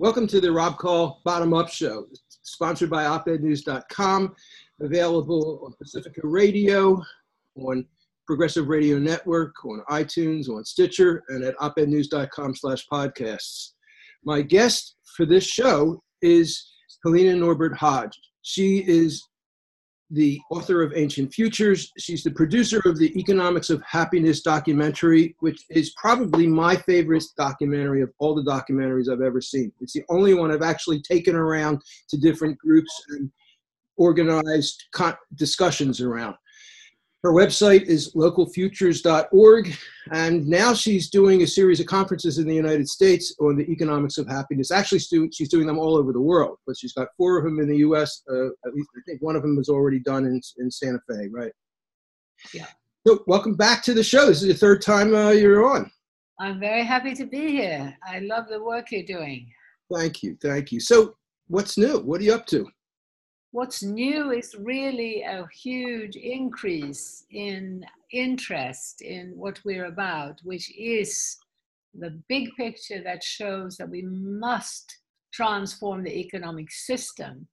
Welcome to the Rob Kall Bottom Up Show, sponsored by opednews.com, available on Pacifica Radio, on Progressive Radio Network, on iTunes, on Stitcher, and at opednews.com/podcasts. My guest for this show is Helena Norbert Hodge. She is the author of Ancient Futures. She's the producer of the Economics of Happiness documentary, which is probably my favorite documentary of all the documentaries I've ever seen. It's the only one I've actually taken around to different groups and organized discussions around. Her website is localfutures.org, and now she's doing a series of conferences in the United States on the economics of happiness. Actually, she's doing them all over the world, but she's got 4 of them in the U.S. At least I think one of them was already done in Santa Fe, right? Yeah. So welcome back to the show. This is the 3rd time you're on. I'm very happy to be here. I love the work you're doing. Thank you. Thank you. So what's new? What are you up to? What's new is really a huge increase in interest in what we're about, which is the big picture that shows that we must transform the economic system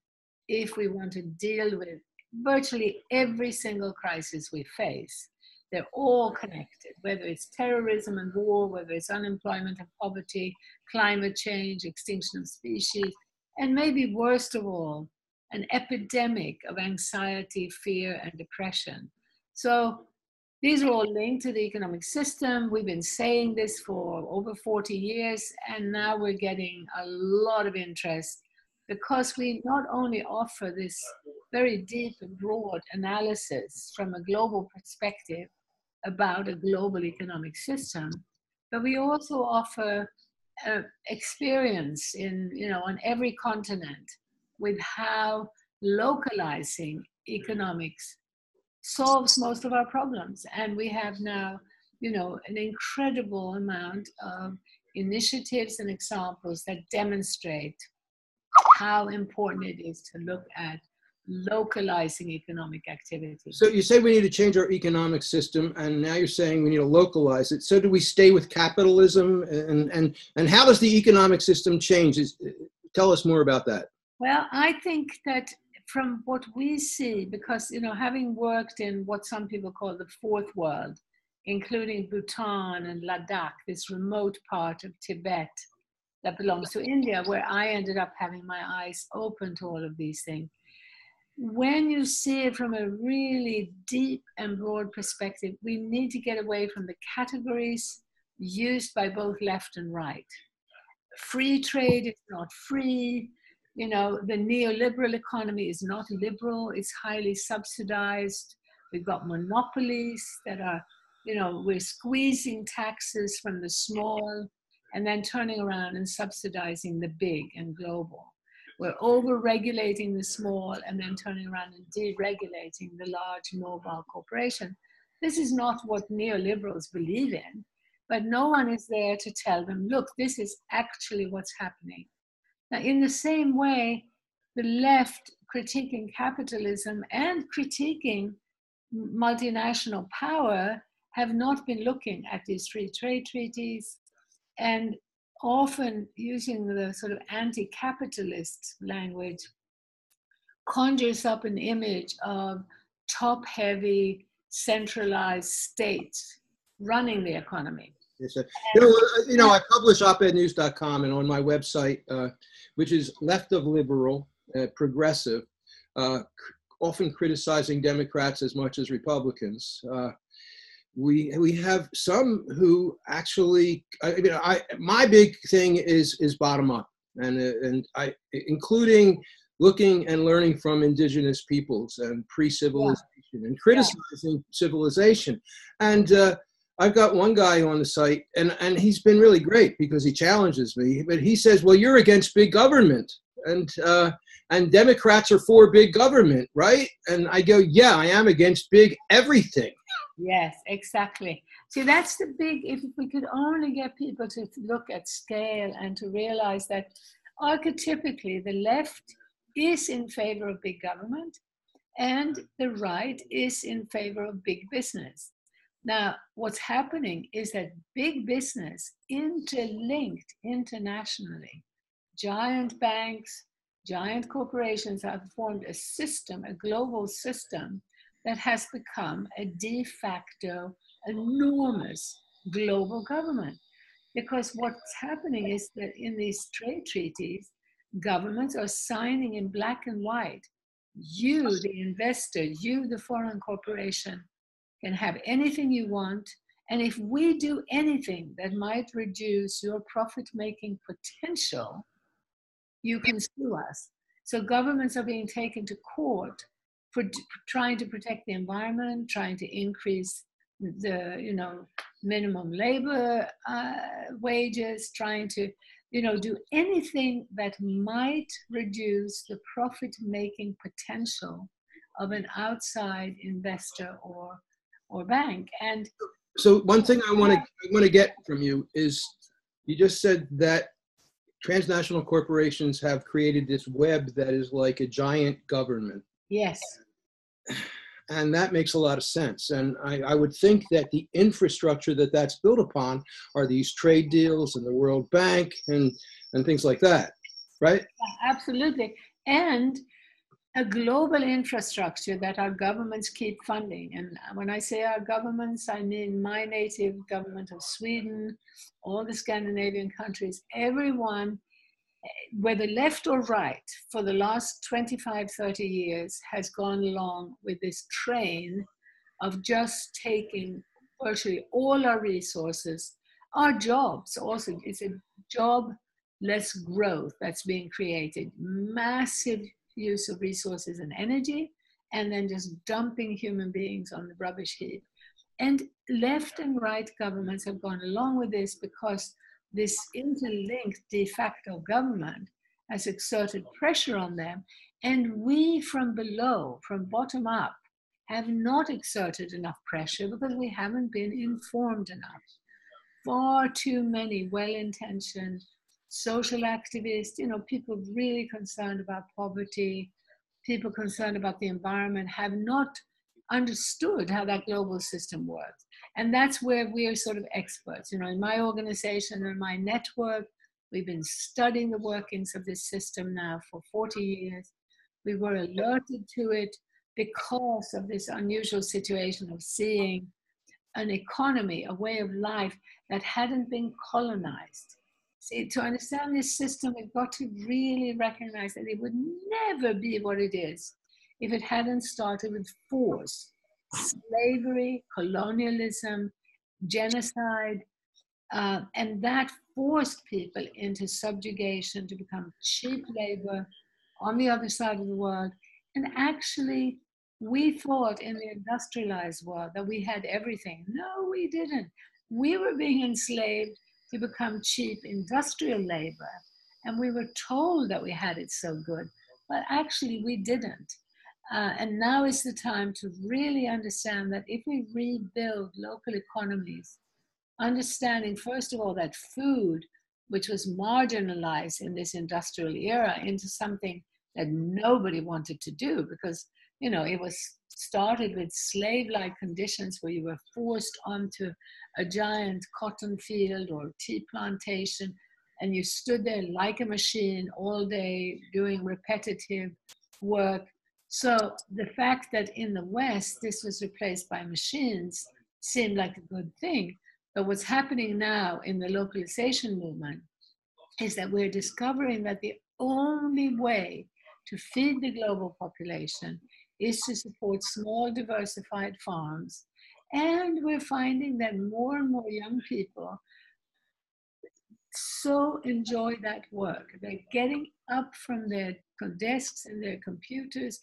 if we want to deal with virtually every single crisis we face. They're all connected, whether it's terrorism and war, whether it's unemployment and poverty, climate change, extinction of species, and maybe worst of all, an epidemic of anxiety, fear, and depression. So these are all linked to the economic system. We've been saying this for over 40 years, and now we're getting a lot of interest because we not only offer this very deep and broad analysis from a global perspective about a global economic system, but we also offer experience on every continent with how localizing economics solves most of our problems. And we have now, an incredible amount of initiatives and examples that demonstrate how important it is to look at localizing economic activity. So you say we need to change our economic system, and now you're saying we need to localize it. So do we stay with capitalism? And how does the economic system change? Tell us more about that. Well, I think that from what we see, because, having worked in what some people call the 4th world, including Bhutan and Ladakh, this remote part of Tibet that belongs to India, where I ended up having my eyes open to all of these things. When you see it from a really deep and broad perspective, we need to get away from the categories used by both left and right. Free trade is not free. The neoliberal economy is not liberal, it's highly subsidized. We've got monopolies that are, we're squeezing taxes from the small and then turning around and subsidizing the big and global. We're over-regulating the small and then turning around and deregulating the large mobile corporation. This is not what neoliberals believe in, but no one is there to tell them, look, this is actually what's happening. Now, in the same way, the left critiquing capitalism and critiquing multinational power have not been looking at these free trade treaties and often using the sort of anti-capitalist language conjures up an image of top-heavy, centralized states running the economy. Yes, I publish opednews.com, and on my website, which is left of liberal, progressive, often criticizing Democrats as much as Republicans. We have some who actually, my big thing is bottom up, and including looking and learning from indigenous peoples and pre-civilization and criticizing civilization. And I've got one guy on the site, and he's been really great because he challenges me. But he says, "Well, you're against big government, and Democrats are for big government, right?" And I go, "Yeah, I am against big everything." Yes, exactly. See, that's the big. If we could only get people to look at scale and to realize that archetypically the left is in favor of big government, and the right is in favor of big business. Now, what's happening is that big business interlinked internationally giant banks, giant corporations have formed a system, a global system that has become a de facto enormous global government. Because what's happening is that in these trade treaties, governments are signing in black and white. You, the investor, you, the foreign corporation, can have anything you want. And if we do anything that might reduce your profit-making potential, you can sue us. So governments are being taken to court for trying to protect the environment, trying to increase the minimum labor wages, trying to do anything that might reduce the profit-making potential of an outside investor or bank. And so one thing I want to get from you is, you just said that transnational corporations have created this web that is like a giant government. yes. And that makes a lot of sense. And I would think that the infrastructure that's built upon are these trade deals and the World Bank and things like that, right? Absolutely. And a global infrastructure that our governments keep funding. And when I say our governments, I mean my native government of Sweden, all the Scandinavian countries, everyone, whether left or right, for the last 25, 30 years has gone along with this train of just taking virtually all our resources, our jobs also. It's a jobless growth that's being created, massive use of resources and energy, and then just dumping human beings on the rubbish heap. And left and right governments have gone along with this because this interlinked de facto government has exerted pressure on them. And we from below, from bottom up, have not exerted enough pressure because we haven't been informed enough. Far too many well-intentioned social activists, people really concerned about poverty, people concerned about the environment, have not understood how that global system works. And that's where we are sort of experts. In my organization and my network, we've been studying the workings of this system now for 40 years. We were alerted to it because of this unusual situation of seeing an economy, a way of life that hadn't been colonized. See, to understand this system, we've got to really recognize that it would never be what it is if it hadn't started with force, slavery, colonialism, genocide, and that forced people into subjugation to become cheap labor on the other side of the world. And actually, we thought in the industrialized world that we had everything. No, we didn't. We were being enslaved to become cheap industrial labor. And we were told that we had it so good, but actually we didn't. And now is the time to really understand that if we rebuild local economies, understanding, first of all, that food, which was marginalized in this industrial era into something that nobody wanted to do because, it was started with slave-like conditions where you were forced onto a giant cotton field or tea plantation, and you stood there like a machine all day doing repetitive work. So the fact that in the West, this was replaced by machines seemed like a good thing. But what's happening now in the localization movement is that we're discovering that the only way to feed the global population is to support small diversified farms. And we're finding that more and more young people so enjoy that work. They're getting up from their desks and their computers,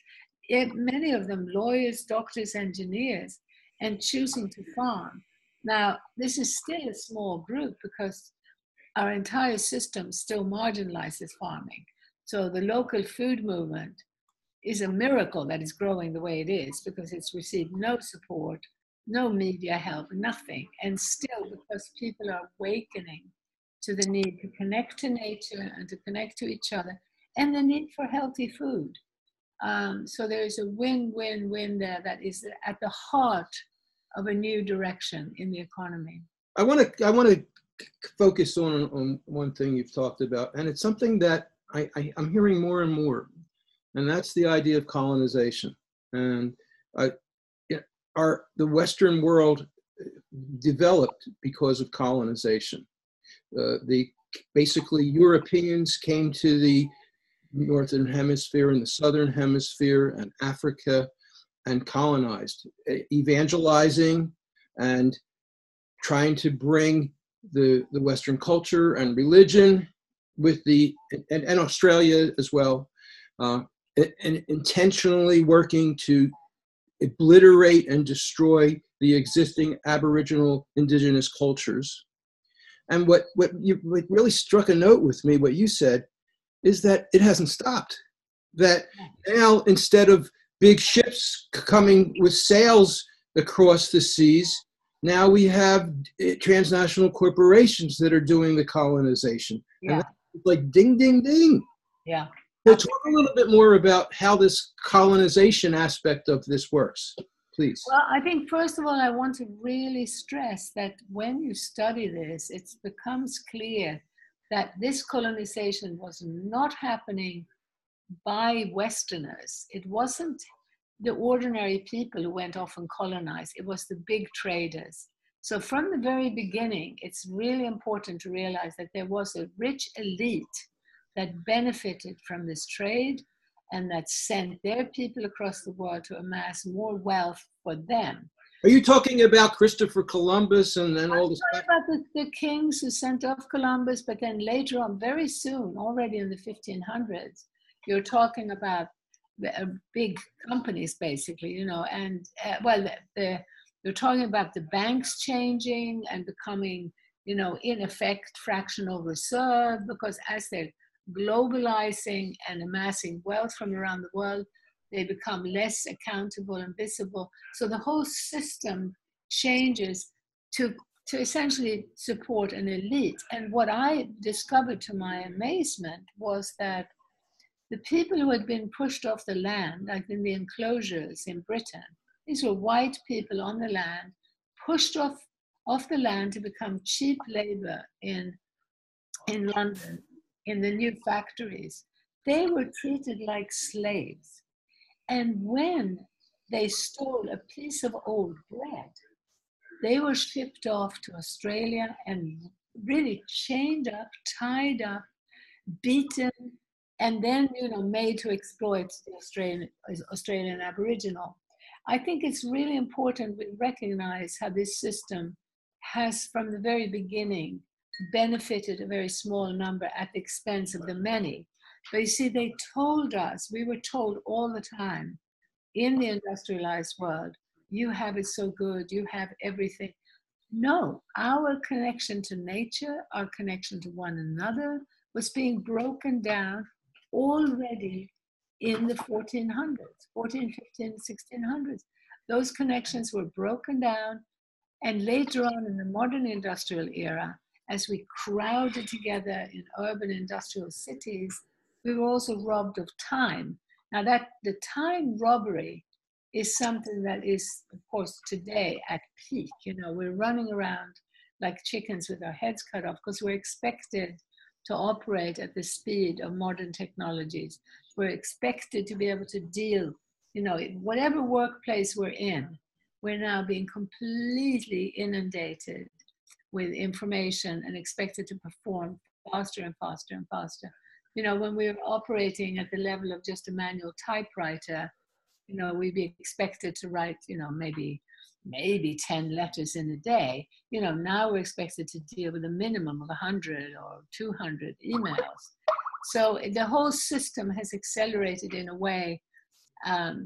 many of them lawyers, doctors, engineers, and choosing to farm. Now, this is still a small group because our entire system still marginalizes farming. So the local food movement is a miracle that is growing the way it is because it's received no support, no media help, nothing. And still, because people are awakening to the need to connect to nature and to connect to each other and the need for healthy food. So there's a win-win-win there that is at the heart of a new direction in the economy. I want to focus on one thing you've talked about, and it's something that I'm hearing more and more, and that's the idea of colonization. And the Western world developed because of colonization. Basically, Europeans came to the Northern Hemisphere and the Southern Hemisphere and Africa and colonized, evangelizing and trying to bring the Western culture and religion with and Australia as well, and intentionally working to obliterate and destroy the existing Aboriginal indigenous cultures. And what really struck a note with me, what you said, is that it hasn't stopped. That now, instead of big ships coming with sails across the seas, now we have transnational corporations that are doing the colonization. Yeah. And that's like ding, ding, ding. Yeah. So talk a little bit more about how this colonization aspect of this works, please. Well, I think first of all, I want to really stress that when you study this, it becomes clear that this colonization was not happening by Westerners. It wasn't the ordinary people who went off and colonized. It was the big traders. So from the very beginning, it's really important to realize that there was a rich elite that benefited from this trade and that sent their people across the world to amass more wealth for them. Are you talking about Christopher Columbus and then all this? I'm talking about the kings who sent off Columbus, but then later on, very soon, already in the 1500s, you're talking about big companies, basically, you know, and you're talking about the banks changing and becoming, you know, in effect, fractional reserve, because as they're globalizing and amassing wealth from around the world, they become less accountable and visible. So the whole system changes to essentially support an elite. And what I discovered to my amazement was that the people who had been pushed off the land, like in the enclosures in Britain, these were white people on the land, pushed off the land to become cheap labor in London, in the new factories. They were treated like slaves. And when they stole a piece of old bread, they were shipped off to Australia and really chained up, tied up, beaten, and then, you know, made to exploit the Australian Aboriginal. I think it's really important we recognize how this system has, from the very beginning, benefited a very small number at the expense of the many. But you see, they told us, we were told all the time in the industrialized world, you have it so good, you have everything. No, our connection to nature, our connection to one another was being broken down already in the 1400s, 14, 15, 1600s. Those connections were broken down. And later on in the modern industrial era, as we crowded together in urban industrial cities, we were also robbed of time. Now that the time robbery is something that is, of course, today at peak. You know, we're running around like chickens with our heads cut off because we're expected to operate at the speed of modern technologies. We're expected to be able to deal, you know, in whatever workplace we're in, we're now being completely inundated with information and expected to perform faster and faster and faster. You know, when we were operating at the level of just a manual typewriter, you know, we'd be expected to write, you know, maybe 10 letters in a day. You know, now we're expected to deal with a minimum of 100 or 200 emails. So the whole system has accelerated in a way we're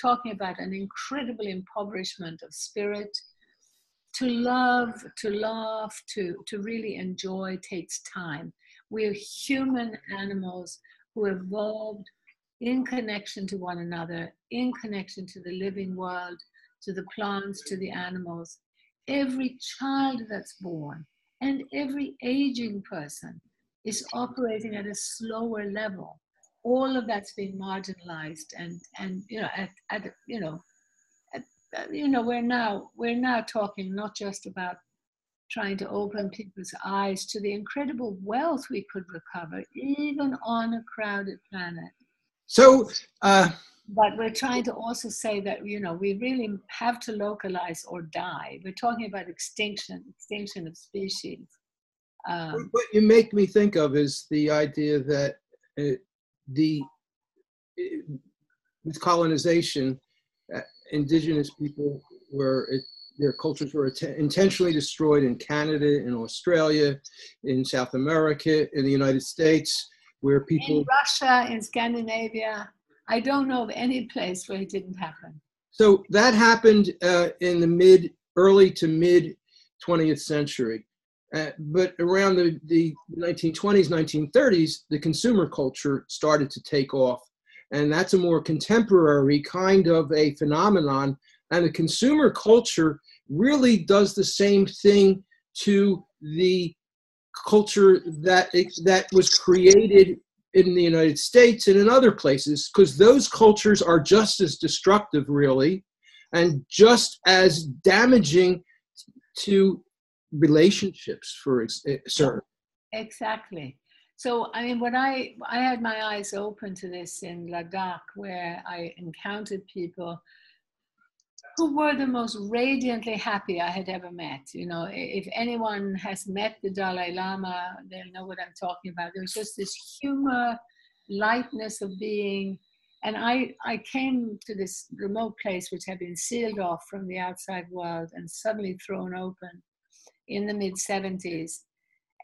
talking about an incredible impoverishment of spirit. To love, to laugh, to really enjoy takes time. We're human animals who evolved in connection to one another, in connection to the living world, to the plants, to the animals. Every child that's born and every aging person is operating at a slower level. All of that's being marginalized, and you know, we're now talking not just about trying to open people's eyes to the incredible wealth we could recover, even on a crowded planet. So, but we're trying to also say that, you know, we really have to localize or die. We're talking about extinction of species. What you make me think of is the idea that with colonization, indigenous people their cultures were intentionally destroyed in Canada, in Australia, in South America, in the United States, where people... In Russia, in Scandinavia, I don't know of any place where it didn't happen. So that happened in the early to mid 20th century. But around the 1920s, 1930s, the consumer culture started to take off. And that's a more contemporary kind of a phenomenon. And the consumer culture really does the same thing to the culture that was created in the United States and in other places, because those cultures are just as destructive, really, and just as damaging to relationships, for certain. Exactly. So, I mean, when I had my eyes open to this in Ladakh, where I encountered people who were the most radiantly happy I had ever met. You know, if anyone has met the Dalai Lama, they'll know what I'm talking about. There was just this humor, lightness of being. And I came to this remote place which had been sealed off from the outside world and suddenly thrown open in the mid-70s.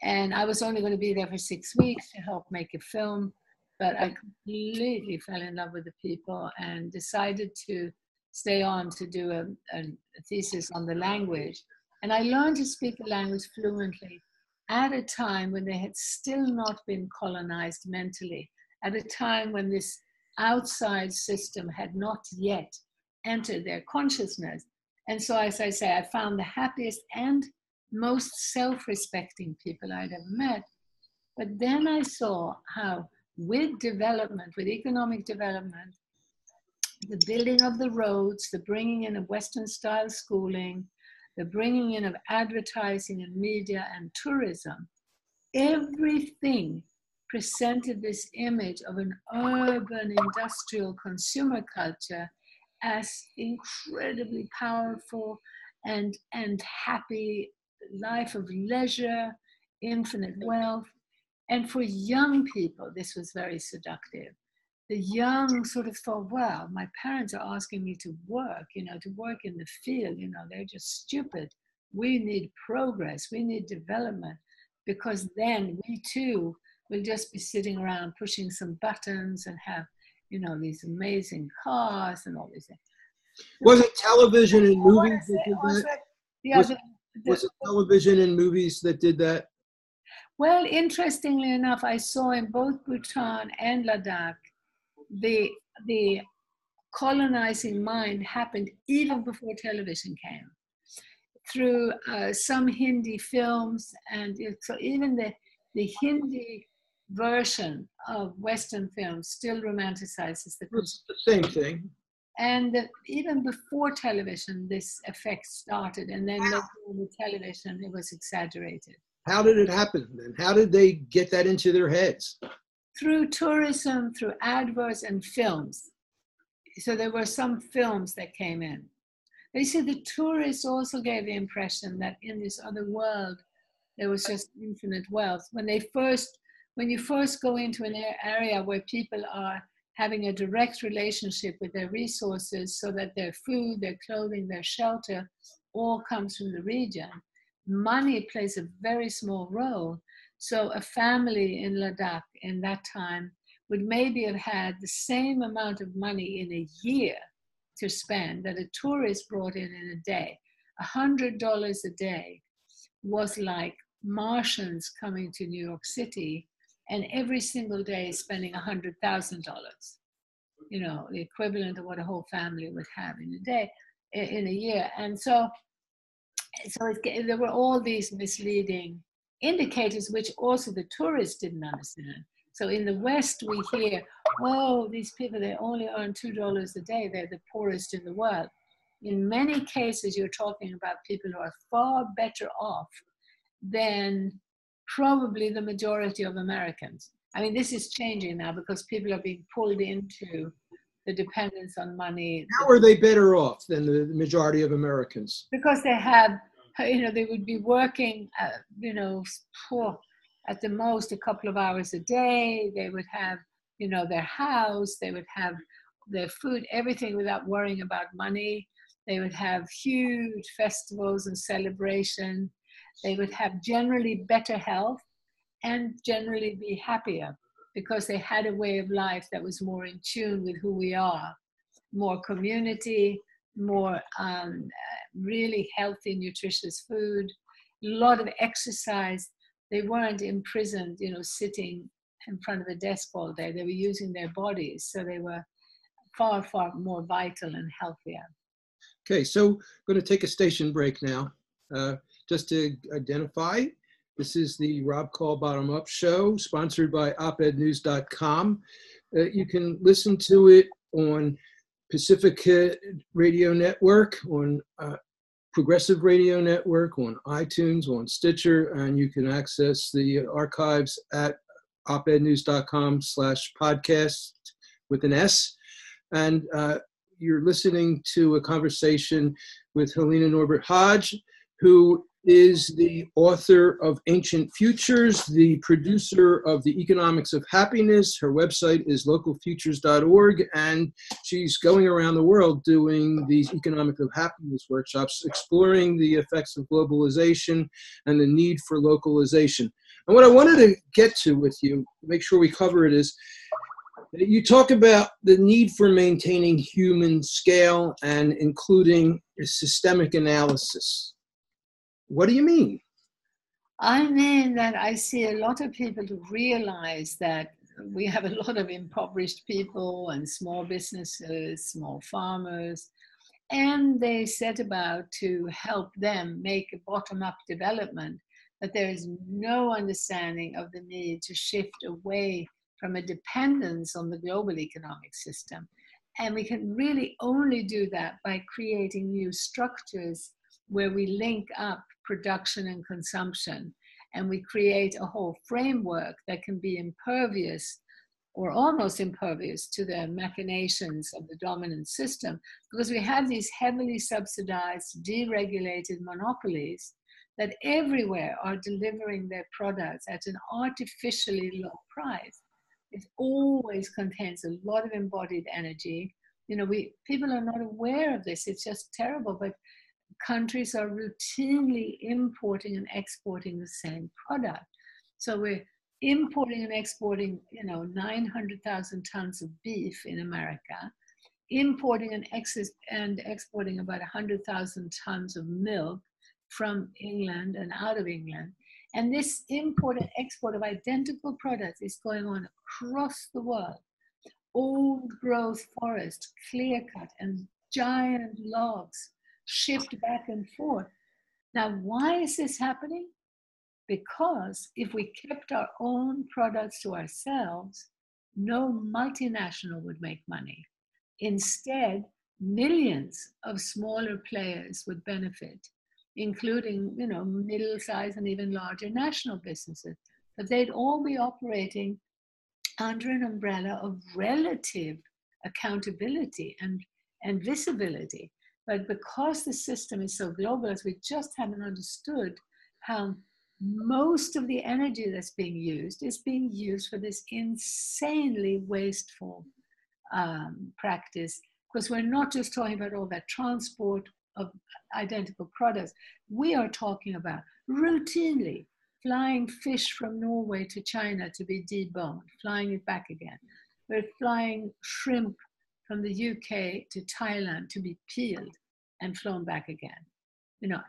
And I was only going to be there for 6 weeks to help make a film, but I completely fell in love with the people and decided to stay on to do a thesis on the language. And I learned to speak the language fluently at a time when they had still not been colonized mentally, at a time when this outside system had not yet entered their consciousness. And so, as I say, I found the happiest and most self-respecting people I'd ever met. But then I saw how with development, with economic development, the building of the roads, the bringing in of Western style schooling, the bringing in of advertising and media and tourism, everything presented this image of an urban industrial consumer culture as incredibly powerful and happy, life of leisure, infinite wealth. And for young people, this was very seductive. The young sort of thought, well, my parents are asking me to work, you know, to work in the field, you know, they're just stupid. We need progress, we need development, because then we too will just be sitting around pushing some buttons and have, you know, these amazing cars and all these things. Was it television and movies that did that? Yeah, was it television and movies that did that? Well, interestingly enough, I saw in both Bhutan and Ladakh, the colonizing mind happened even before television came, through some Hindi films, and so even the Hindi version of Western films still romanticizes the same thing. And even before television, this effect started, and then later on with television, it was exaggerated. How did it happen then? How did they get that into their heads? Through tourism, through adverts and films. So there were some films that came in. But you see, the tourists also gave the impression that in this other world, there was just infinite wealth. When you first go into an area where people are having a direct relationship with their resources, so that their food, their clothing, their shelter all comes from the region, money plays a very small role. So a family in Ladakh in that time would maybe have had the same amount of money in a year to spend that a tourist brought in a day. $100 a day was like Martians coming to New York City and every single day spending $100,000, you know, the equivalent of what a whole family would have in a day, in a year. And so there were all these misleading indicators, which also the tourists didn't understand. So in the West, we hear, oh, these people, they only earn $2 a day. They're the poorest in the world. In many cases, you're talking about people who are far better off than probably the majority of Americans. I mean, this is changing now because people are being pulled into the dependence on money. How are they better off than the majority of Americans? Because they have, they would be working, at the most a couple of hours a day. They would have, their house, they would have their food, everything without worrying about money. They would have huge festivals and celebration. They would have generally better health and generally be happier because they had a way of life that was more in tune with who we are, more community, more really healthy, nutritious food, a lot of exercise. They weren't imprisoned, sitting in front of a desk all day. They were using their bodies, so they were far, far more vital and healthier. Okay, so I'm going to take a station break now. Just to identify, this is the Rob Kall Bottom Up Show, sponsored by opednews.com. You can listen to it on Pacifica Radio Network, on Progressive Radio Network, on iTunes, on Stitcher, and you can access the archives at opednews.com/podcast with an S. And you're listening to a conversation with Helena Norbert Hodge, who is the author of Ancient Futures, the producer of The Economics of Happiness. Her website is localfutures.org, and she's going around the world doing these Economic of Happiness workshops, exploring the effects of globalization and the need for localization. And what I wanted to get to with you, make sure we cover it, is you talk about the need for maintaining human scale and including a systemic analysis. What do you mean? I mean that I see a lot of people who realize that we have a lot of impoverished people and small businesses, small farmers, and they set about to help them make a bottom-up development, but there is no understanding of the need to shift away from a dependence on the global economic system. And we can really only do that by creating new structures where we link up production and consumption, and we create a whole framework that can be impervious or almost impervious to the machinations of the dominant system, because we have these heavily subsidized, deregulated monopolies that everywhere are delivering their products at an artificially low price. It always contains a lot of embodied energy. People are not aware of this. It's just terrible, but countries are routinely importing and exporting the same product. So we're importing and exporting, 900,000 tons of beef in America, importing and exporting about 100,000 tons of milk from England and out of England. And this import and export of identical products is going on across the world. Old growth forest, clear cut, and giant logs shipped back and forth. Now, why is this happening? Because if we kept our own products to ourselves, no multinational would make money. Instead, millions of smaller players would benefit, including, middle-sized and even larger national businesses. But they'd all be operating under an umbrella of relative accountability and visibility. But because the system is so globalist, we just haven't understood how most of the energy that's being used is being used for this insanely wasteful practice. Because we're not just talking about all that transport of identical products. We are talking about routinely flying fish from Norway to China to be deboned, flying it back again. We're flying shrimp from the UK to Thailand to be peeled and flown back again.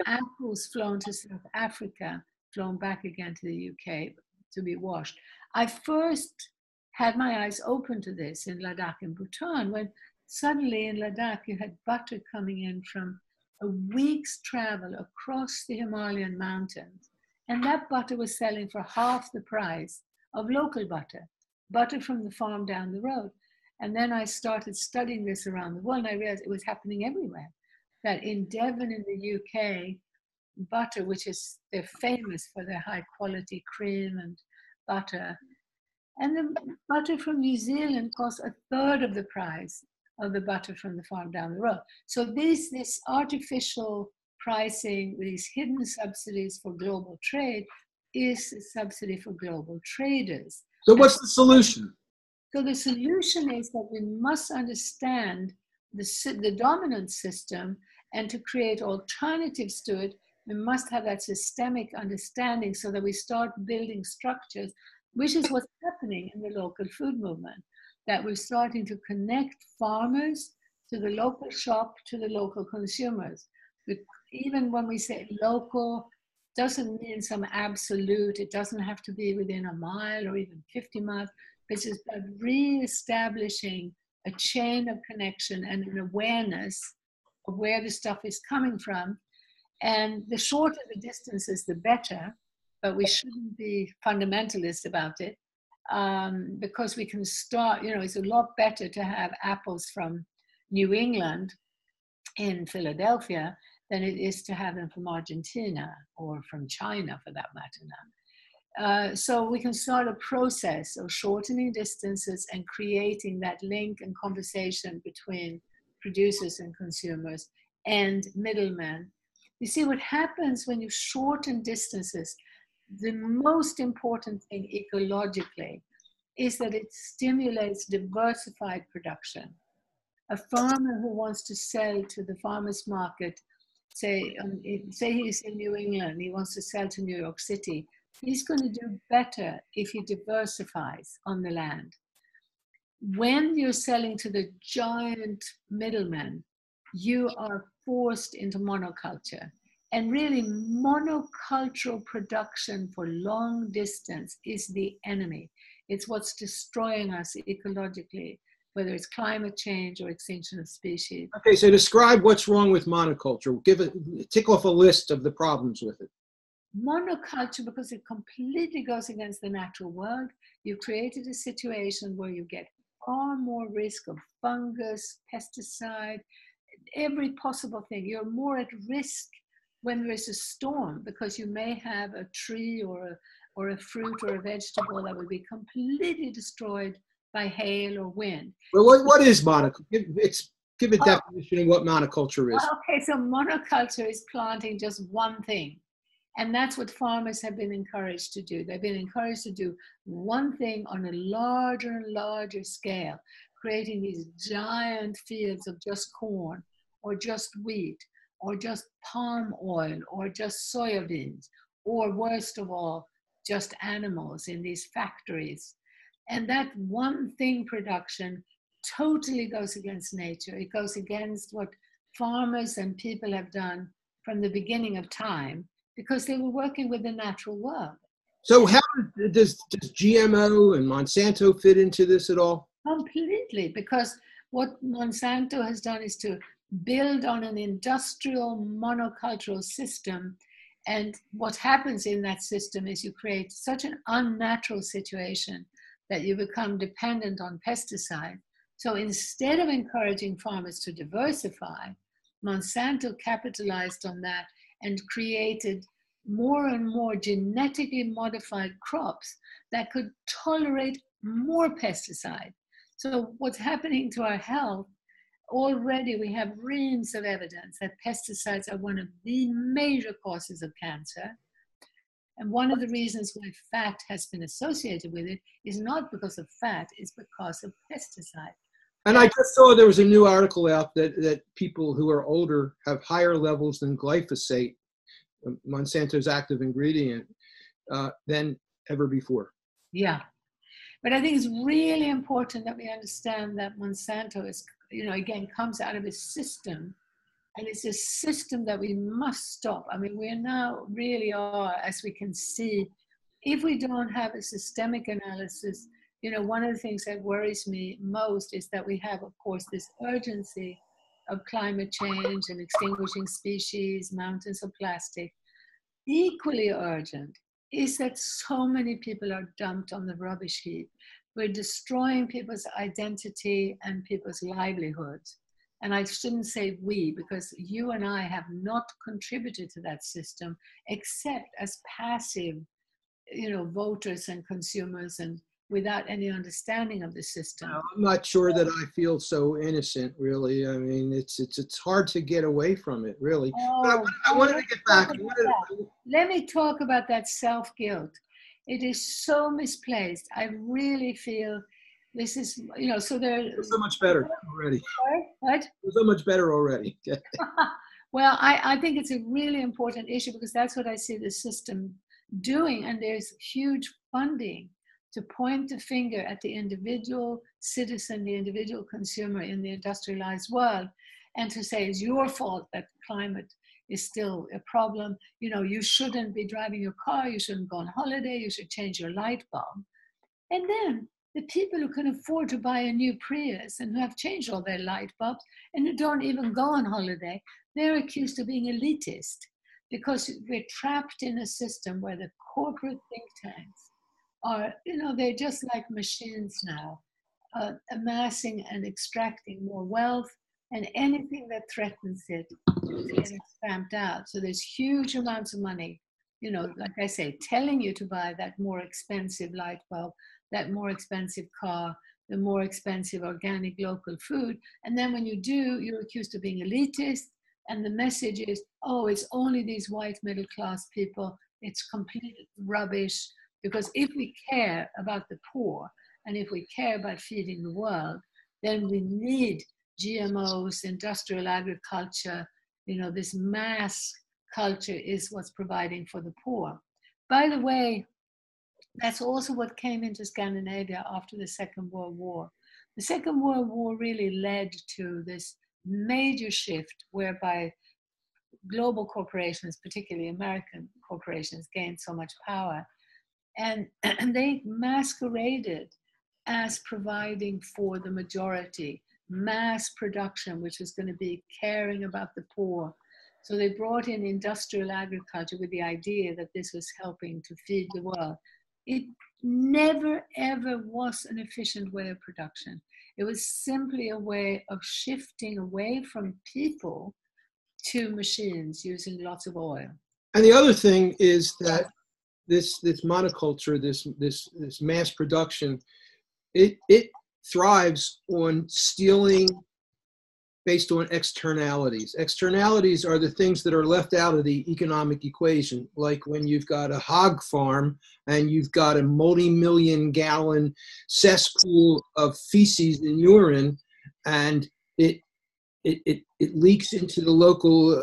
Apples flown to South Africa, flown back again to the UK to be washed. I first had my eyes open to this in Ladakh and Bhutan, when suddenly in Ladakh you had butter coming in from a week's travel across the Himalayan mountains. And that butter was selling for half the price of local butter from the farm down the road. And then I started studying this around the world, and I realized it was happening everywhere. That in Devon in the UK, butter, which is, they're famous for their high quality cream and butter. And the butter from New Zealand costs a third of the price of the butter from the farm down the road. So this artificial pricing, these hidden subsidies for global trade, is a subsidy for global traders. So what's the solution? So the solution is that we must understand the dominant system, and to create alternatives to it, we must have that systemic understanding so that we start building structures, which is what's happening in the local food movement, that we're starting to connect farmers to the local shop, to the local consumers. Even when we say local, doesn't mean some absolute, it doesn't have to be within a mile or even 50 miles. It's just about re-establishing a chain of connection and an awareness of where the stuff is coming from. And the shorter the distances, the better, but we shouldn't be fundamentalist about it, because we can start, it's a lot better to have apples from New England in Philadelphia than it is to have them from Argentina or from China, for that matter now. So we can start a process of shortening distances and creating that link and conversation between producers and consumers and middlemen. You see, what happens when you shorten distances, the most important thing ecologically is that it stimulates diversified production. A farmer who wants to sell to the farmer's market, say he's in New England, he wants to sell to New York City, he's going to do better if he diversifies on the land. When you're selling to the giant middlemen, you are forced into monoculture. And really, monocultural production for long distance is the enemy. It's what's destroying us ecologically, whether it's climate change or extinction of species. Okay, so describe what's wrong with monoculture. Tick off a list of the problems with it. Monoculture, because it completely goes against the natural world, you've created a situation where you get far more risk of fungus, pesticide, every possible thing. You're more at risk when there's a storm, because you may have a tree or a fruit or a vegetable that will be completely destroyed by hail or wind. Well, what is monoculture? Give a definition of what monoculture is. Okay, so monoculture is planting just one thing. And that's what farmers have been encouraged to do. They've been encouraged to do one thing on a larger and larger scale, creating these giant fields of just corn or just wheat or just palm oil or just soybeans, or worst of all, just animals in these factories. And that one thing production totally goes against nature. It goes against what farmers and people have done from the beginning of time, because they were working with the natural world. So how does GMO and Monsanto fit into this at all? Completely, because what Monsanto has done is to build on an industrial monocultural system. And what happens in that system is you create such an unnatural situation that you become dependent on pesticides. So instead of encouraging farmers to diversify, Monsanto capitalized on that and created more and more genetically modified crops that could tolerate more pesticide. So what's happening to our health, already we have reams of evidence that pesticides are one of the major causes of cancer. And one of the reasons why fat has been associated with it is not because of fat, it's because of pesticide. And I just saw there was a new article out that people who are older have higher levels than glyphosate, Monsanto's active ingredient, than ever before. Yeah. But I think it's really important that we understand that Monsanto is, again, comes out of a system, and it's a system that we must stop. I mean, we now really are, as we can see, if we don't have a systemic analysis, one of the things that worries me most is that we have, of course, this urgency of climate change and extinguishing species, mountains of plastic. Equally urgent is that so many people are dumped on the rubbish heap. We're destroying people's identity and people's livelihoods. And I shouldn't say we, because you and I have not contributed to that system except as passive, voters and consumers, and without any understanding of the system. I'm not sure that I feel so innocent, really. I mean, it's hard to get away from it, really. But I wanted to get back. Let me talk about that self-guilt. It is so misplaced. I really feel this is, so It's so much better already. What? It's so much better already. Well, I think it's a really important issue because that's what I see the system doing. And there's huge funding to point the finger at the individual citizen, the individual consumer in the industrialized world, and to say it's your fault that climate is still a problem. You shouldn't be driving your car, you shouldn't go on holiday, you should change your light bulb. And then the people who can afford to buy a new Prius and who have changed all their light bulbs and who don't even go on holiday, they're accused of being elitist because we're trapped in a system where the corporate think tanks are, they're just like machines now, amassing and extracting more wealth, and anything that threatens it is getting stamped out. So there's huge amounts of money, like I say, telling you to buy that more expensive light bulb, that more expensive car, the more expensive organic local food. And then when you do, you're accused of being elitist. And the message is, oh, it's only these white middle class people. It's complete rubbish. Because if we care about the poor and if we care about feeding the world, then we need GMOs, industrial agriculture, this mass culture is what's providing for the poor. By the way, that's also what came into Scandinavia after the Second World War. The Second World War really led to this major shift whereby global corporations, particularly American corporations, gained so much power. And they masqueraded as providing for the majority, mass production, which was going to be caring about the poor. So they brought in industrial agriculture with the idea that this was helping to feed the world. It never, ever was an efficient way of production. It was simply a way of shifting away from people to machines using lots of oil. And the other thing is that this monoculture, this mass production, it thrives on stealing based on externalities. Externalities are the things that are left out of the economic equation, like when you've got a hog farm and you've got a multi-million gallon cesspool of feces and urine, and it leaks into the local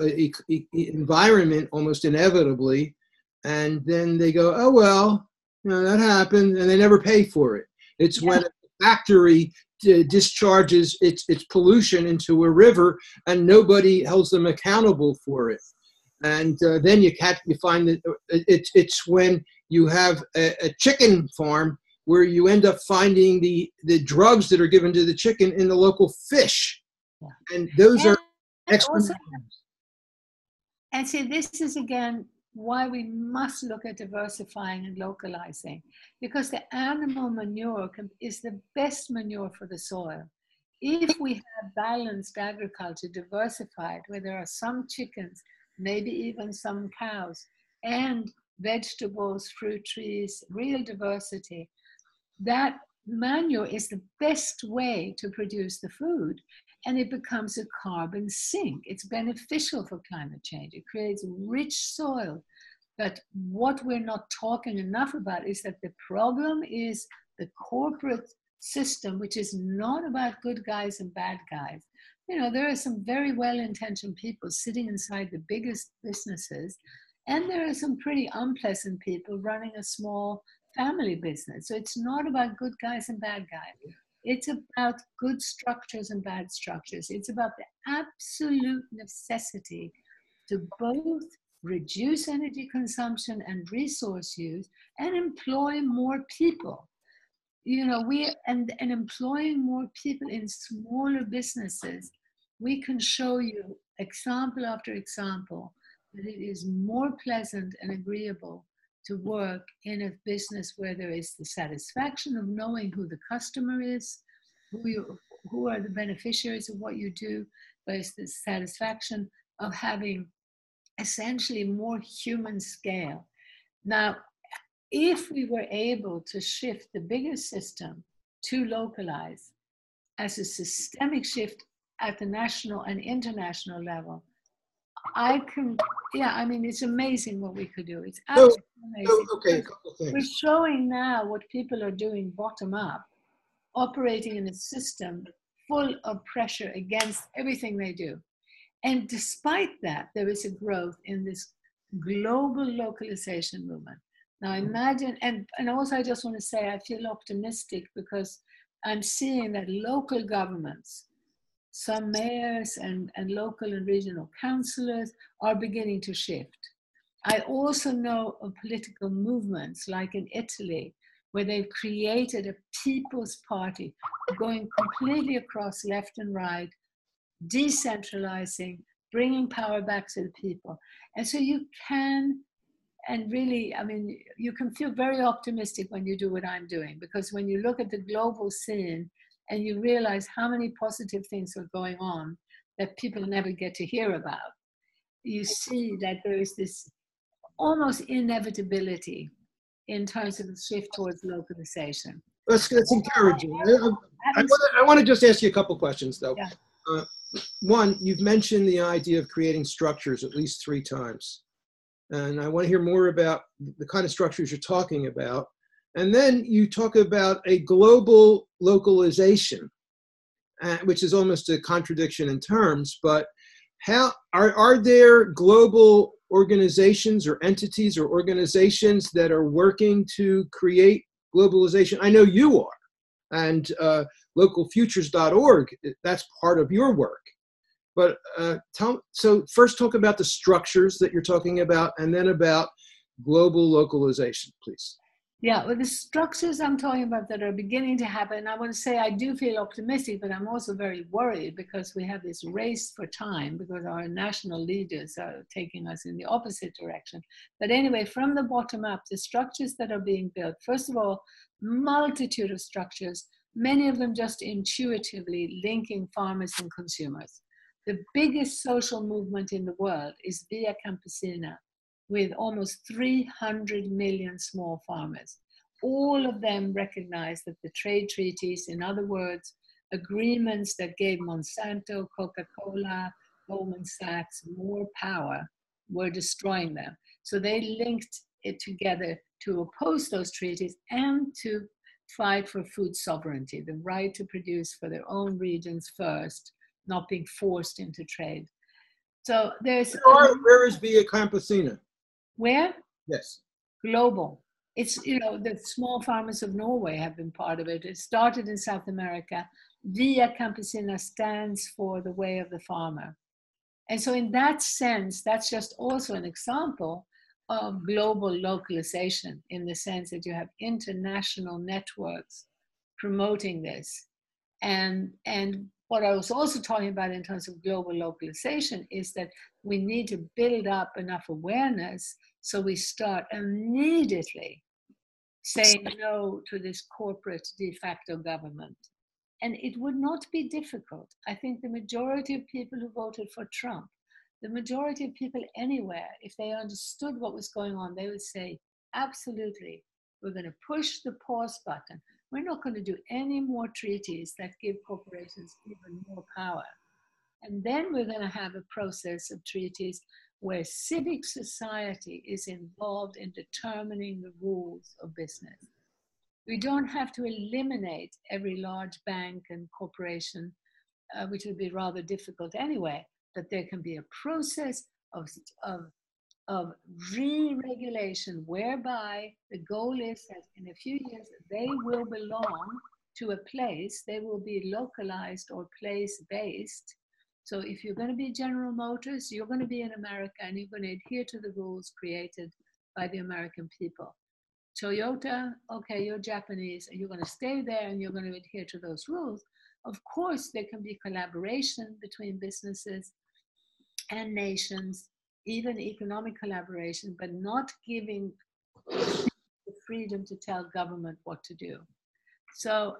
environment almost inevitably, and then they go, oh well, that happened, and they never pay for it. It's when a factory discharges its pollution into a river and nobody holds them accountable for it. And then you find that it's when you have a chicken farm where you end up finding the drugs that are given to the chicken in the local fish. And those are also, and see, this is again why we must look at diversifying and localizing, because the animal manure is the best manure for the soil. If we have balanced agriculture, diversified, where there are some chickens, maybe even some cows, and vegetables, fruit trees, real diversity, that manure is the best way to produce the food. And it becomes a carbon sink. It's beneficial for climate change. It creates rich soil. But what we're not talking enough about is that the problem is the corporate system, which is not about good guys and bad guys. There are some very well-intentioned people sitting inside the biggest businesses, and there are some pretty unpleasant people running a small family business. So it's not about good guys and bad guys. It's about good structures and bad structures. It's about the absolute necessity to both reduce energy consumption and resource use and employ more people. And employing more people in smaller businesses, we can show you example after example that it is more pleasant and agreeable to work in a business where there is the satisfaction of knowing who the customer is, who are the beneficiaries of what you do, but it's the satisfaction of having essentially more human scale. Now, if we were able to shift the bigger system to localize as a systemic shift at the national and international level, it's amazing what we could do. It's absolutely amazing. Okay, a couple things. We're showing now what people are doing bottom up, operating in a system full of pressure against everything they do. And despite that, there is a growth in this global localization movement. Now imagine, and also I just want to say I feel optimistic because I'm seeing that local governments, some mayors and local and regional councillors are beginning to shift. I also know of political movements like in Italy, where they've created a people's party going completely across left and right, decentralizing, bringing power back to the people. And so you can, and really, I mean, you can feel very optimistic when you do what I'm doing, because when you look at the global scene and you realize how many positive things are going on that people never get to hear about, you see that there is this almost inevitability in terms of the shift towards localization. That's encouraging. I want to just ask you a couple questions, though. Yeah. One, you've mentioned the idea of creating structures at least 3 times. And I want to hear more about the kind of structures you're talking about. And then you talk about a global localization, which is almost a contradiction in terms, but how are there global organizations or entities or organizations that are working to create globalization? I know you are, and localfutures.org, that's part of your work. But so first talk about the structures that you're talking about, and then about global localization, please. Yeah, well, the structures I'm talking about that are beginning to happen, I want to say I do feel optimistic, but I'm also very worried because we have this race for time because our national leaders are taking us in the opposite direction. But anyway, from the bottom up, the structures that are being built, first of all, multitude of structures, many of them just intuitively linking farmers and consumers. The biggest social movement in the world is Via Campesina, with almost 300 million small farmers. All of them recognize that the trade treaties, in other words, agreements that gave Monsanto, Coca-Cola, Goldman Sachs more power, were destroying them. So they linked it together to oppose those treaties and to fight for food sovereignty, the right to produce for their own regions first, not being forced into trade. So there's... Where is Via Campesina? Where? Yes. Global. It's, the small farmers of Norway have been part of it. It started in South America. Via Campesina stands for the way of the farmer. And so in that sense, that's just also an example of global localization, in the sense that you have international networks promoting this. And what I was also talking about in terms of global localization is that we need to build up enough awareness so we start immediately saying no to this corporate de facto government. And it would not be difficult. I think the majority of people who voted for Trump, the majority of people anywhere, if they understood what was going on, they would say, absolutely, we're going to push the pause button. We're not going to do any more treaties that give corporations even more power. And then we're going to have a process of treaties where civic society is involved in determining the rules of business. We don't have to eliminate every large bank and corporation, which would be rather difficult anyway, but there can be a process of re-regulation whereby the goal is that in a few years they will belong to a place, they will be localized or place-based. So if you're going to be General Motors, you're going to be in America and you're going to adhere to the rules created by the American people. Toyota, okay, you're Japanese and you're going to stay there and you're going to adhere to those rules. Of course, there can be collaboration between businesses and nations, even economic collaboration, but not giving the freedom to tell government what to do. So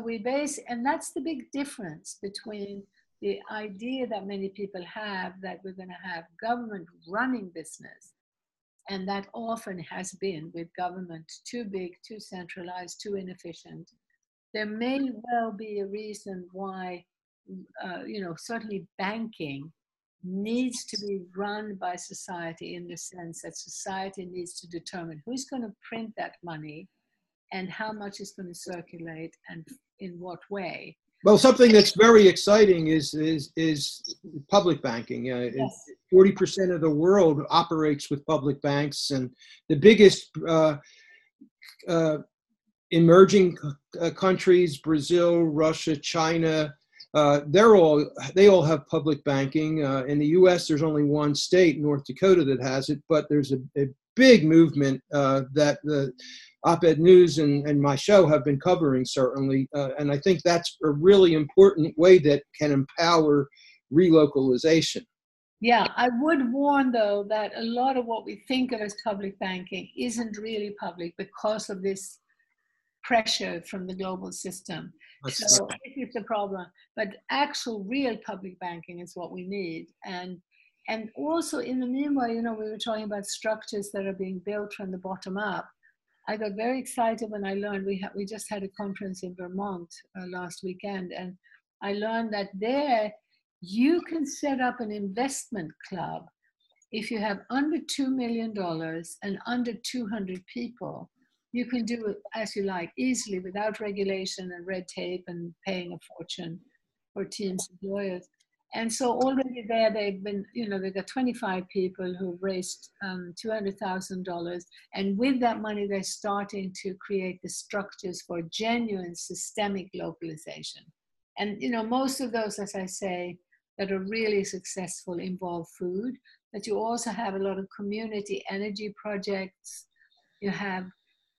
we base, and that's the big difference between the idea that many people have that we're going to have government running business, and that often has been with government too big, too centralized, too inefficient. There may well be a reason why, certainly banking needs to be run by society, in the sense that society needs to determine who's going to print that money and how much is going to circulate and in what way. Well, something that's very exciting is public banking. Yes. 40% of the world operates with public banks, and the biggest emerging countries, Brazil, Russia, China, they all have public banking. In the U.S., there's only one state, North Dakota, that has it, but there's a big movement that the Op-Ed News and my show have been covering, certainly, and I think that's a really important way that can empower relocalization. Yeah, I would warn, though, that a lot of what we think of as public banking isn't really public because of this pressure from the global system. So this is the problem. But actual real public banking is what we need. And also in the meanwhile, we were talking about structures that are being built from the bottom up. I got very excited when I learned we just had a conference in Vermont last weekend, and I learned that there you can set up an investment club if you have under $2 million and under 200 people. You can do it as you like, easily, without regulation and red tape and paying a fortune for teams of lawyers. And so already there, they've been, they've got 25 people who've raised $200,000. And with that money, they're starting to create the structures for genuine systemic localization. And, most of those, as I say, that are really successful involve food, but you also have a lot of community energy projects. You have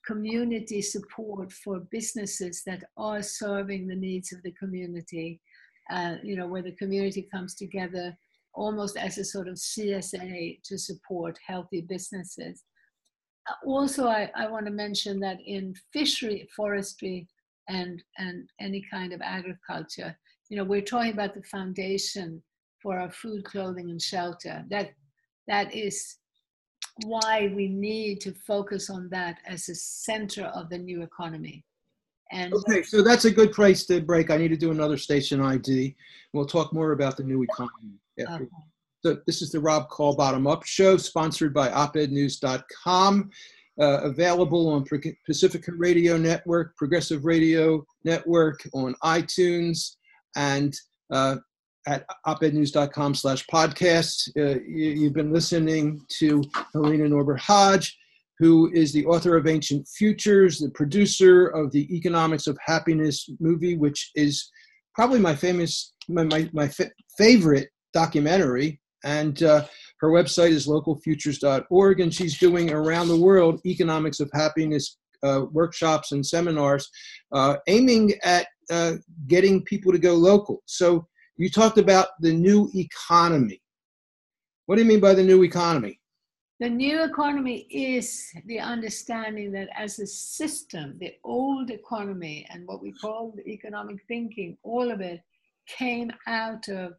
community support for businesses that are serving the needs of the community, where the community comes together almost as a sort of CSA to support healthy businesses. Also, I want to mention that in fishery, forestry, and any kind of agriculture, we're talking about the foundation for our food, clothing, and shelter. That is why we need to focus on that as a center of the new economy. And okay, so that's a good place to break. I need to do another station ID. We'll talk more about the new economy after. Okay. So this is the Rob Kall Bottom Up Show, sponsored by opednews.com, available on Pacifica Radio Network, Progressive Radio Network, on iTunes, and at opednews.com/podcast. You've been listening to Helena Norbert Hodge, who is the author of Ancient Futures, the producer of the Economics of Happiness movie, which is probably my favorite documentary. And her website is localfutures.org, and she's doing around the world economics of happiness workshops and seminars aiming at getting people to go local. So you talked about the new economy. What do you mean by the new economy? The new economy is the understanding that as a system, the old economy and what we call the economic thinking, all of it came out of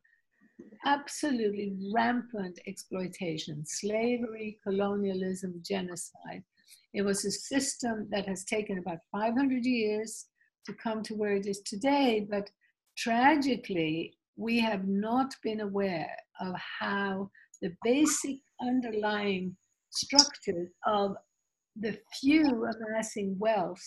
absolutely rampant exploitation, slavery, colonialism, genocide. It was a system that has taken about 500 years to come to where it is today, but tragically, we have not been aware of how the basic underlying structures of the few amassing wealth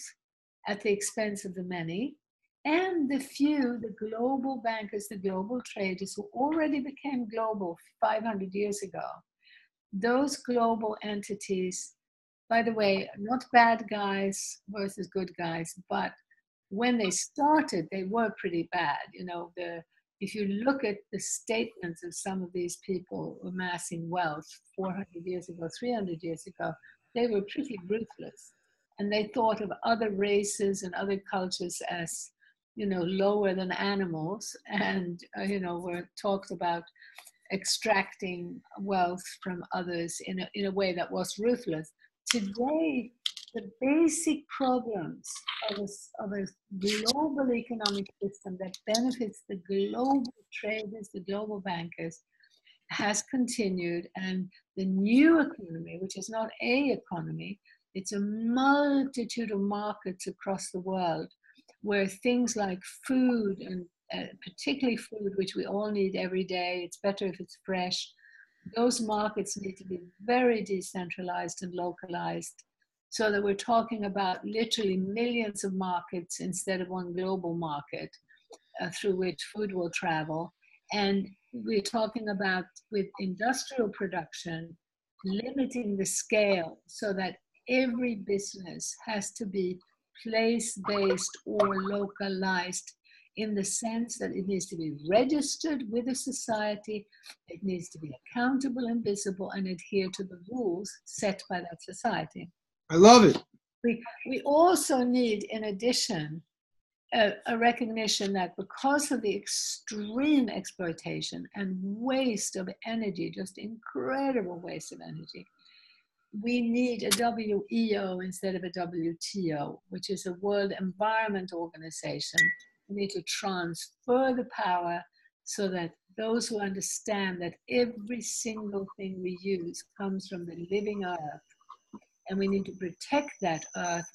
at the expense of the many, and the few, the global bankers, the global traders who already became global 500 years ago. Those global entities, by the way, not bad guys versus good guys, but when they started, they were pretty bad. If you look at the statements of some of these people amassing wealth 400 years ago, 300 years ago, they were pretty ruthless. And they thought of other races and other cultures as, lower than animals, and, were talked about extracting wealth from others in a way that was ruthless. Today, the basic problems of a global economic system that benefits the global traders, the global bankers, has continued. And the new economy, which is not a economy, it's a multitude of markets across the world where things like food, and particularly food, which we all need every day, it's better if it's fresh, those markets need to be very decentralized and localized, so that we're talking about literally millions of markets instead of one global market through which food will travel. And we're talking about, with industrial production, limiting the scale so that every business has to be place-based or localized, in the sense that it needs to be registered with a society, it needs to be accountable and visible, and adhere to the rules set by that society. I love it. We also need, in addition, a recognition that because of the extreme exploitation and waste of energy, just incredible waste of energy, we need a WEO instead of a WTO, which is a World Environment Organization. We need to transfer the power so that those who understand that every single thing we use comes from the living earth, and we need to protect that earth.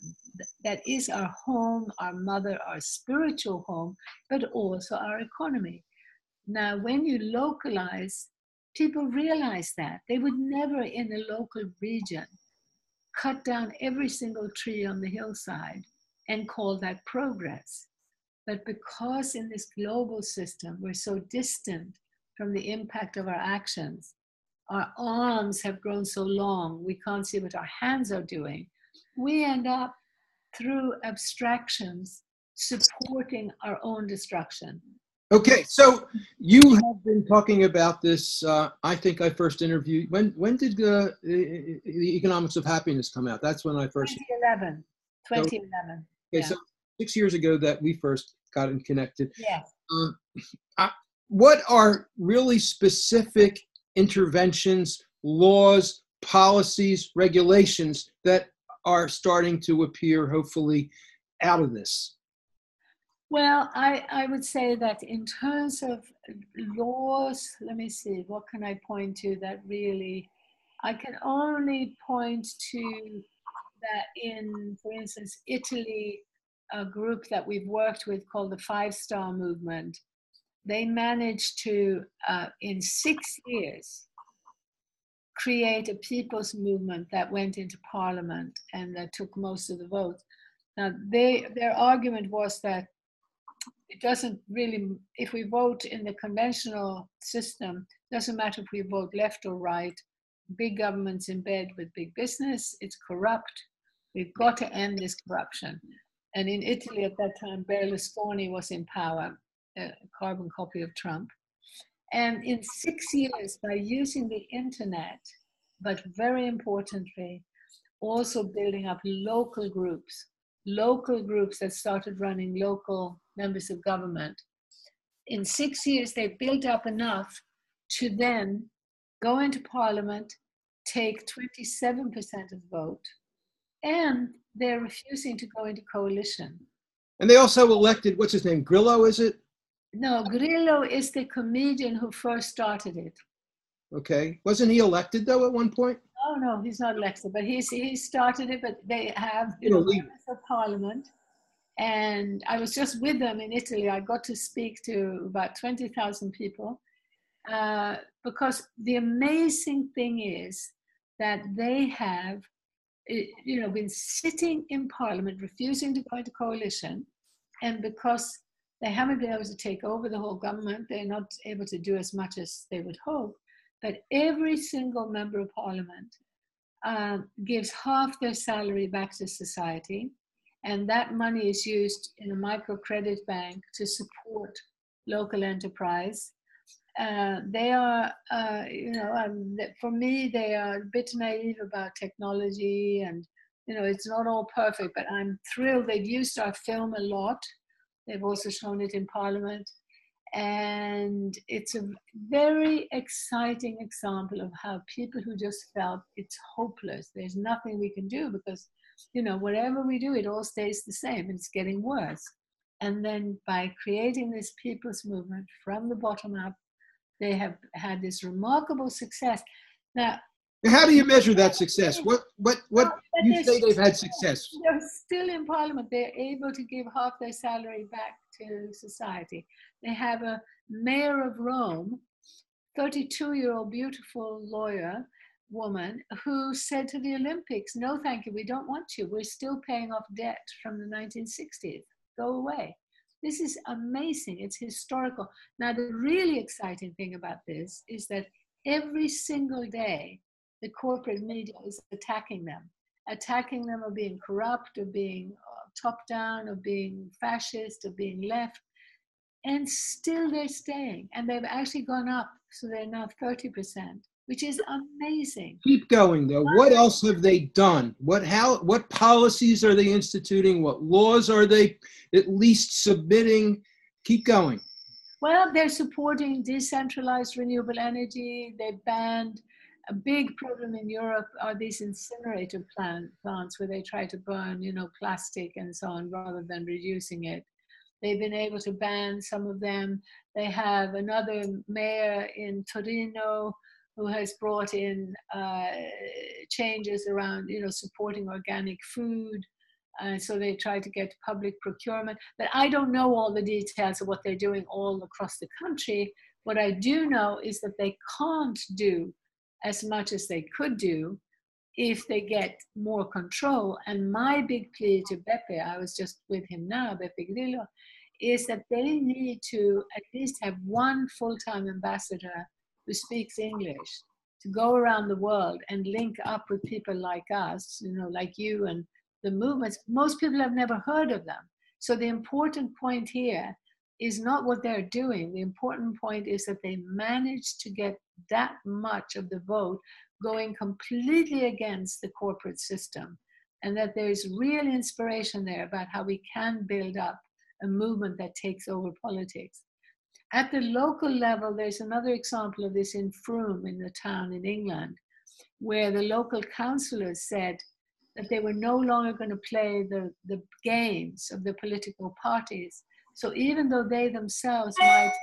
That is our home, our mother, our spiritual home, but also our economy. Now, when you localize, people realize that. They would never in a local region cut down every single tree on the hillside and call that progress. But because in this global system, we're so distant from the impact of our actions, our arms have grown so long, we can't see what our hands are doing, we end up, through abstractions, supporting our own destruction. Okay, so you have been talking about this. I think I first interviewed, when did the Economics of Happiness come out? That's when I first. 2011. 2011. Okay, Yeah. so 6 years ago that we first got connected. Yes. What are really specific interventions, laws, policies, regulations that are starting to appear, hopefully, out of this? Well, I would say that in terms of laws, let me see, what can I point to that really, I can only point to that in, for instance, Italy, a group that we've worked with called the 5-Star Movement. They managed to, in 6 years, create a people's movement that went into parliament and that took most of the votes. Now, their argument was that it doesn't really, if we vote in the conventional system, doesn't matter if we vote left or right, big government's in bed with big business, it's corrupt, we've got to end this corruption. And in Italy at that time, Berlusconi was in power, a carbon copy of Trump. And in 6 years, by using the internet, but very importantly, also building up local groups that started running local members of government. In 6 years, they built up enough to then go into parliament, take 27% of the vote, and they're refusing to go into coalition. And they also elected, what's his name, Grillo, is it? No, Grillo is the comedian who first started it. Okay. Wasn't he elected, though, at one point? Oh, no, he's not elected, but he started it, but they have, members of parliament. And I was just with them in Italy. I got to speak to about 20,000 people because the amazing thing is that they have, been sitting in parliament, refusing to go into coalition. And because they haven't been able to take over the whole government, they're not able to do as much as they would hope. But every single member of parliament gives half their salary back to society. And that money is used in a microcredit bank to support local enterprise. They are, for me, they are a bit naive about technology, and, it's not all perfect, but I'm thrilled. They've used our film a lot. They've also shown it in Parliament. And it's a very exciting example of how people who just felt it's hopeless, there's nothing we can do because you know, whatever we do, it all stays the same. It's getting worse. And then by creating this people's movement from the bottom up, they have had this remarkable success. Now, how do you measure that success? What you say they've had success? They're still in parliament. They're able to give half their salary back to society. They have a mayor of Rome, 32-year-old beautiful lawyer woman, who said to the Olympics, no, thank you, we don't want you. We're still paying off debt from the 1960s. Go away. This is amazing. It's historical. Now, the really exciting thing about this is that every single day, the corporate media is attacking them of being corrupt, or being top down, or being fascist, or being left. And still they're staying. And they've actually gone up. So they're now 30%, which is amazing. Keep going, though. What else have they done? What policies are they instituting? What laws are they at least submitting? Keep going. Well, they're supporting decentralized renewable energy. They banned, a big problem in Europe are these incinerator plants where they try to burn, you know, plastic and so on, rather than reducing it. They've been able to ban some of them. They have another mayor in Torino who has brought in changes around, you know, supporting organic food. So they try to get public procurement. But I don't know all the details of what they're doing all across the country. What I do know is that they can't do as much as they could do if they get more control. And my big plea to Beppe, I was just with him now, Beppe Grillo, is that they need to at least have one full-time ambassador who speaks English to go around the world and link up with people like us, you know, like you and the movements. Most people have never heard of them. So the important point here is not what they're doing. The important point is that they managed to get that much of the vote going completely against the corporate system, and that there's real inspiration there about how we can build up a movement that takes over politics. At the local level, there's another example of this in Frome, in the town in England, where the local councillors said that they were no longer going to play the games of the political parties. So even though they themselves might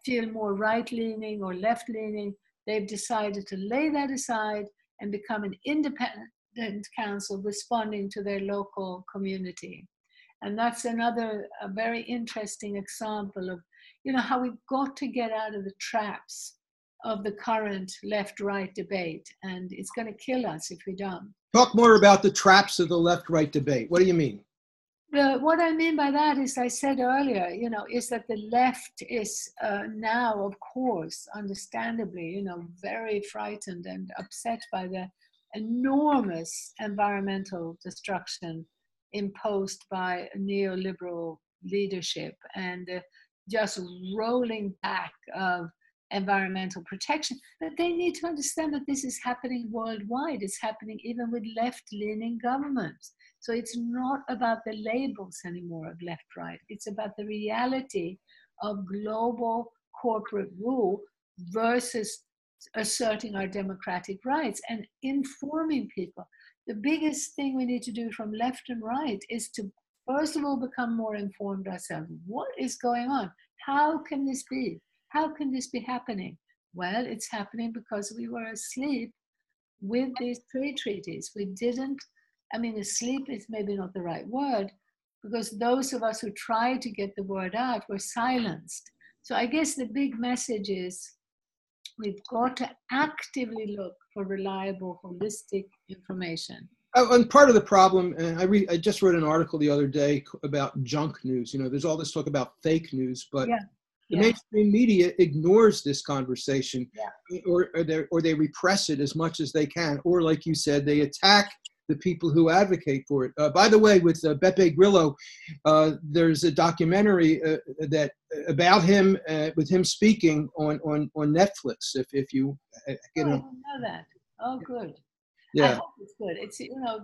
feel more right-leaning or left-leaning, they've decided to lay that aside and become an independent council responding to their local community. And that's another a very interesting example of, you know, how we've got to get out of the traps of the current left-right debate. And it's going to kill us if we don't. Talk more about the traps of the left-right debate. What do you mean? What I mean by that is, I said earlier, you know, is that the left is now, of course, understandably, you know, very frightened and upset by the enormous environmental destruction imposed by neoliberal leadership, and just rolling back of environmental protection. But they need to understand that this is happening worldwide. It's happening even with left-leaning governments. So it's not about the labels anymore of left-right. It's about the reality of global corporate rule versus asserting our democratic rights and informing people. The biggest thing we need to do from left and right is to, first of all, become more informed ourselves. What is going on? How can this be? How can this be happening? Well, it's happening because we were asleep with these trade treaties. We didn't, I mean, asleep is maybe not the right word, because those of us who tried to get the word out were silenced. So I guess the big message is we've got to actively look for reliable, holistic information. Oh, and part of the problem, I just wrote an article the other day about junk news. You know, there's all this talk about fake news, but the mainstream media ignores this conversation, or they repress it as much as they can, or like you said, they attack the people who advocate for it. By the way, with Beppe Grillo, there's a documentary that about him, with him speaking on Netflix. If you I didn't know that. Oh, good. Yeah. I hope it's good. It's, you know,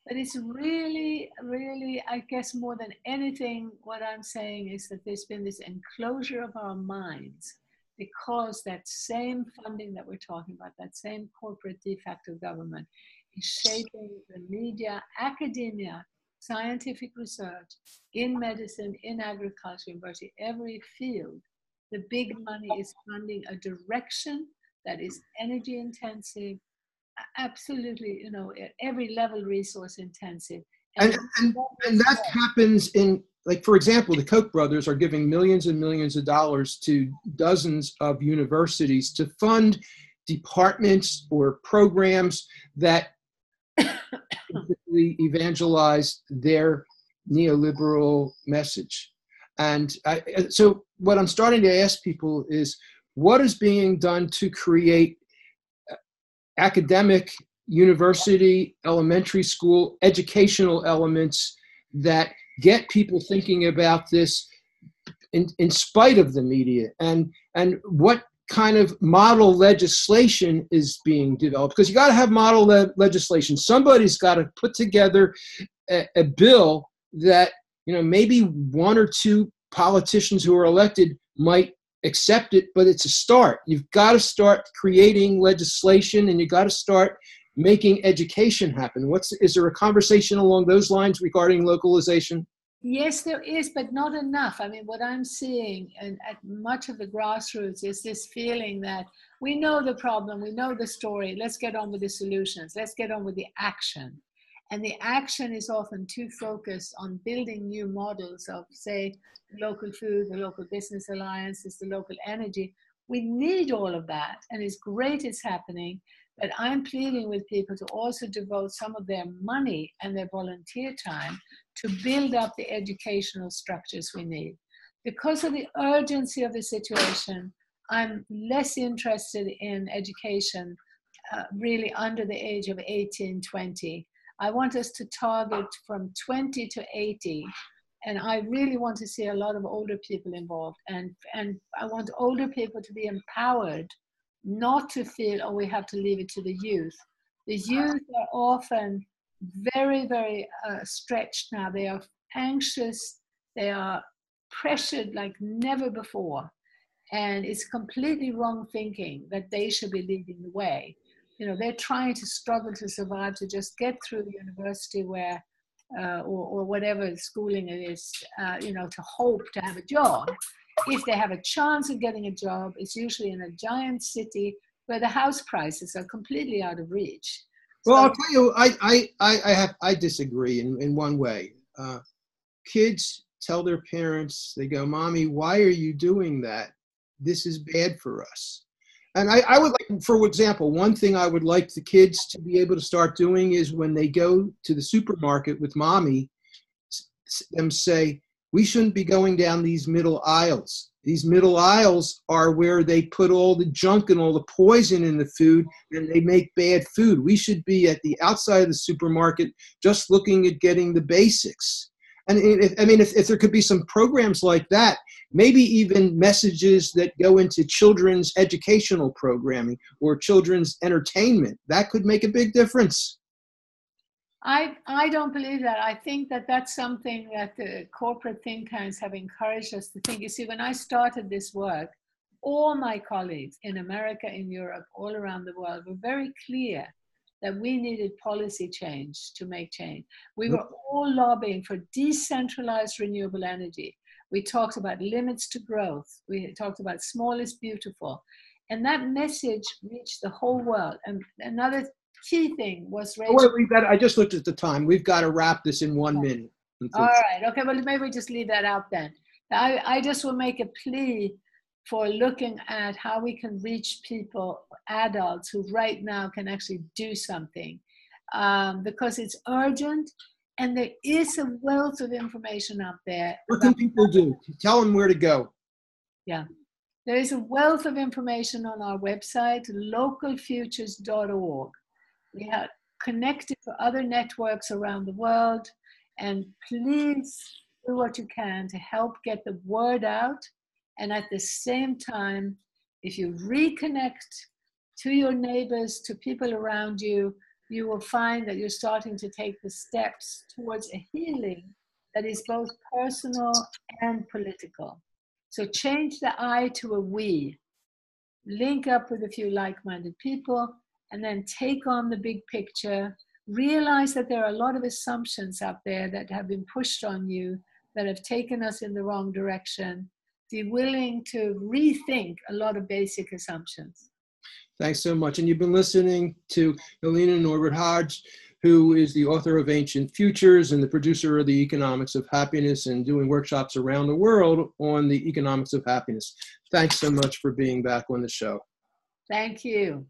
but it's really, really, I guess more than anything, what I'm saying is that there's been this enclosure of our minds, because that same funding that we're talking about, that same corporate de facto government, is shaping the media, academia, scientific research, in medicine, in agriculture, in virtually every field. The big money is funding a direction that is energy intensive, absolutely, at every level resource intensive. And, and that happens in, like, for example, the Koch brothers are giving millions and millions of dollars to dozens of universities to fund departments or programs that evangelize their neoliberal message. And so what I'm starting to ask people is, what is being done to create academic, university, elementary school, educational elements that get people thinking about this in spite of the media? And what kind of model legislation is being developed? Because you got to have model legislation. Somebody's got to put together a bill that, maybe one or two politicians who are elected might accept it, but it's a start. You've got to start creating legislation, and you got to start making education happen. Is there a conversation along those lines regarding localization? Yes, there is, but not enough. I mean, what I'm seeing and at much of the grassroots is this feeling that we know the problem, we know the story, let's get on with the solutions, let's get on with the action. And the action is often too focused on building new models of, say, local food, the local business alliances, the local energy. We need all of that, and it's great it's happening, but I'm pleading with people to also devote some of their money and their volunteer time to build up the educational structures we need. Because of the urgency of the situation, I'm less interested in education really under the age of 18, 20. I want us to target from 20 to 80. And I really want to see a lot of older people involved. And I want older people to be empowered, not to feel, oh, we have to leave it to the youth. The youth are often very, very stretched now. They are anxious. They are pressured like never before. And it's completely wrong thinking that they should be leading the way. They're trying to struggle to survive, to just get through university where, or whatever schooling it is, to hope to have a job. If they have a chance of getting a job, it's usually in a giant city where the house prices are completely out of reach. Well, I'll tell you, I disagree in one way. Kids tell their parents, they go, "Mommy, why are you doing that? This is bad for us." And I would like, for example, one thing I would like the kids to be able to start doing is when they go to the supermarket with mommy, them say, we shouldn't be going down these middle aisles. These middle aisles are where they put all the junk and all the poison in the food, and they make bad food. We should be at the outside of the supermarket just looking at getting the basics. And if there could be some programs like that, maybe even messages that go into children's educational programming or children's entertainment, that could make a big difference. I don't believe that. I think that that's something that the corporate think tanks have encouraged us to think. You see, when I started this work, all my colleagues in America, in Europe, all around the world were very clear that we needed policy change to make change. We were all lobbying for decentralized renewable energy. We talked about limits to growth. We talked about small is beautiful. And that message reached the whole world. And another key thing was I just looked at the time. We've got to wrap this in 1 minute. All right. Okay. Well, maybe we just leave that out then. I just will make a plea for looking at how we can reach people, adults who right now can actually do something, because it's urgent and there is a wealth of information out there. What can people do? Tell them where to go. Yeah. There is a wealth of information on our website, localfutures.org. We have connected to other networks around the world, and please do what you can to help get the word out. And at the same time, if you reconnect to your neighbors, to people around you, you will find that you're starting to take the steps towards a healing that is both personal and political. So change the I to a we. Link up with a few like-minded people, and then take on the big picture realize that there are a lot of assumptions out there that have been pushed on you that have taken us in the wrong direction. Be willing to rethink a lot of basic assumptions. Thanks so much. And you've been listening to Helena Norbert Hodge, who is the author of Ancient Futures and the producer of the Economics of Happiness, and doing workshops around the world on the economics of happiness. Thanks so much for being back on the show. Thank you.